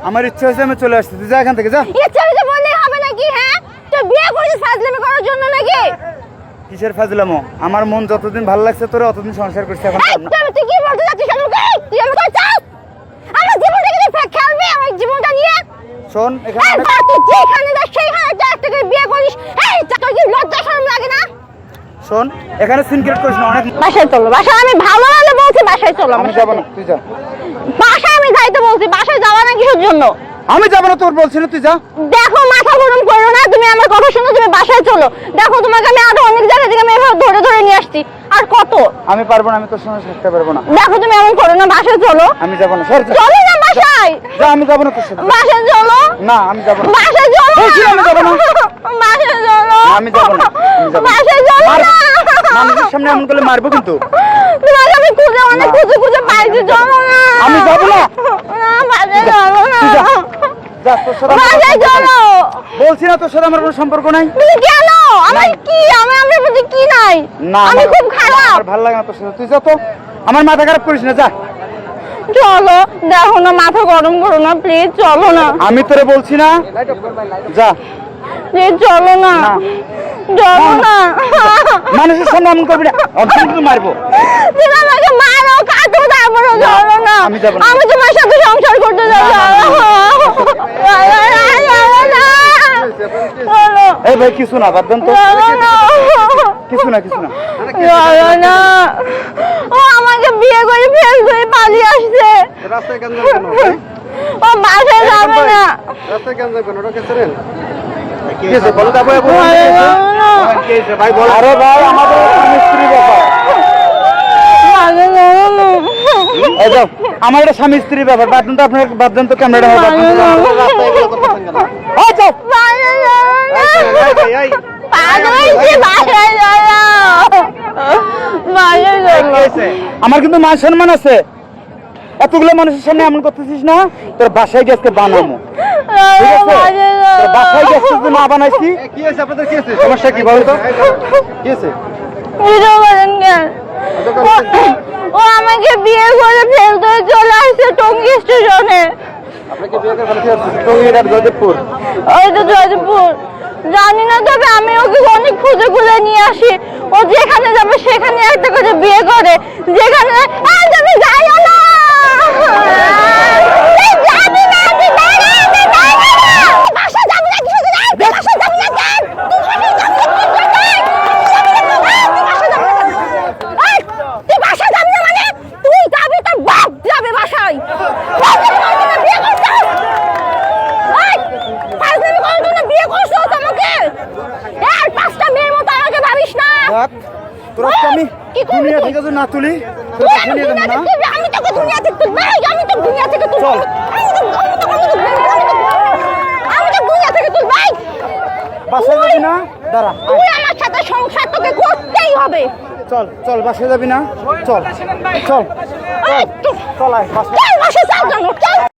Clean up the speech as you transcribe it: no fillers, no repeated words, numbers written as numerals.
আমার ইচ্ছা হয়েছে আমি চলে আসছি, তুই যা এখান থেকে যা। ইচ্ছা হয়েছে বললেই হবে নাকি? হ্যাঁ, তুই বিয়ে করেছিস ফাজলামি করার জন্য নাকি? কিসের ফাজলামো? আমার মন যতদিন ভালো লাগছে তোরে অতদিন সংসার করছি, এখন এই, তুই কি বলতে যাচ্ছিস আমাকে? তুই আমাকে চাস? আমার জীবনটাকে তুই খেলবি আমার জীবনটা নিয়ে? শোন এখানে এই বাবা, তুই যেখানে যাস সেইখানে একটা করে বিয়ে করিস। এই তোর কি লজ্জা শরম লাগে না? শোন এখানে সিনক্রেট করিস না, অনেক। বাসায় চলো, বাসায় আমি ভালো ভালো বলছি, বাসায় চলো। আমি যাবো না, তুই যা। বাসায় আমি যাইতে বলছি, বাসায় যাওয়া না কিসের জন্য? আমি যাবো না, তোর বলছি না, তুই যা। দেখো মাথা গরম করো না, তুমি আমার কথা শোনো, তুমি বাসায় চলো। দেখো তোমাকে আমি আরো অনেক জায়গা থেকে আমি এভাবে ধরে ধরে নিয়ে আসছি, আর কত? আমি পারবো না, আমি তোর সঙ্গে থাকতে পারবো না। দেখো তুমি এমন করো না, বাসায় চলো। আমি যাবো না, সর যা। চলো না বাসায়। যা, আমি যাবো না তোর সাথে। বাসায় চলো। না আমি যাবো না। বাসায় চলো। বলছি আমি যাবো না। বাসায় চলো। আমি যাবো না, আমি যাবো না। বাসায় চলো মার- না। মানুষের সামনে এমন করলে মারবো কিন্তু। তোমাকে আমি খুঁজে অনেক না। খুঁজে খুঁজে পাইছি, চলো না। আমি যাবো না। না, বাসায় চলো না। তুই যা। যা, তোর সাথে আমার কোনো বাসায় সম্পর্ক চলো। নাই। বলছি না তোর সাথে আমার কোনো সম্পর্ক নাই। তুমি কেন? আমার নাই। কি? আমার প্রতি কি নাই? না আমি খুব খারাপ। আমার ভালো লাগে না তোর সাথে, তুই যা তো। আমার মাথা খারাপ করিস না, যা। চলো, দেখো না, মাথা গরম করো না, প্লিজ চলো না। আমি তোরে বলছি না, যা। প্লিজ চলো না। না। চলো না। মানুষের সামনে এমন করবি না, অর্ধেক কিন্তু মারবো। তুমি আমাকে মারো, কাটো, তারপরে চলো না। আমি যাবো না। আমি তোমার সাথে সংসার করতে যাবো। চলো। এই ভাই কিছু না, বাদ দেন তো। চলো না। কিছু না, কিছু না। চলো না। ও আমাকে বিয়ে করে ফেল করে পালিয়ে আসছে। রাস্তায় কেন যাবেন ভাই? ও বাসায় যাবে না। রাস্তায় কেন যাবেন? ওটা কে ছিলেন? কি হয়েছে বলো তো, ভাই বলো। কি হয়েছে ভাই বলো। আরে ভাই আমাদের স্বামী স্ত্রী ব্যাপার। এই যাও, আমার এটা স্বামী স্ত্রী ব্যাপার, বাদ দেন তো, আপনার বাদ দেন তো, ক্যামেরাটা হয়, বাদ দেন তো। রাস্তায় এগুলো করতেছেন কেন? এই যাও। এই ভাই, এই। কি হয়েছে? আমার কিন্তু মান সম্মান আছে, এতগুলো মানুষের সামনে এমন করতেছিস না, তোর বাসায় গিয়ে আজকে বানাবো, ঠিক আছে? তোর বাসায় গিয়ে আজকে যদি না বানাইছি। এই, কি হয়েছে আপনাদের? কি হয়েছে? সমস্যা কি বলো তো? কি হয়েছে? ও আমাকে বিয়ে করে ফেলতে চলে আসছে টঙ্গী স্টেশনে। আপনাকে বিয়ে করে ফেলতে হচ্ছে? টঙ্গীর জয়দেবপুর। ওই তো জয়দেবপুর, জানি না, তবে আমি ওকে অনেক খুঁজে খুঁজে নিয়ে আসি। ও যেখানে যাবে সেখানে একটা করে বিয়ে করে, যেখানে তুমি যাইও না। তুই যাবি না, তুই দাঁড়া, তুই দাঁড়া। তুই বাসায় যাবি না, কি হয়েছে? তুই বাসায় যাবি না কেন? তুই বাসায় যাবি না, তুই বাসায় যাবি না মানে? তুই যাবি, তোর বাপ যাবে বাসায়। বিয়ে করছিস? ফাজলামি করার জন্য বিয়ে করছো আমাকে? আর 5টা মেয়ের মতো আমাকে ভাবিস না। দেখ, তোর আজকে আমি কি করবি দুনিয়া তুই? থেকে যদি না তুলি, তোর তুই বাসায় আমি নিয়ে যাবো দুনিয়া না। থেকে তুলবি, আমি তোকে দুনিয়া থেকে তুলবো। আমি তো দুনিয়া থেকে তুলবো। চল। আমি তো দুনিয়া থেকে তুলবো। বাসায় যাবি না, দাঁড়া। তুই আমার সাথে সংসার তোকে করতেই হবে। চল চল, বাসায় যাবি না, চল চল এই, চল, আয় বাসায়। চল বাসায়, চল জানো, চল।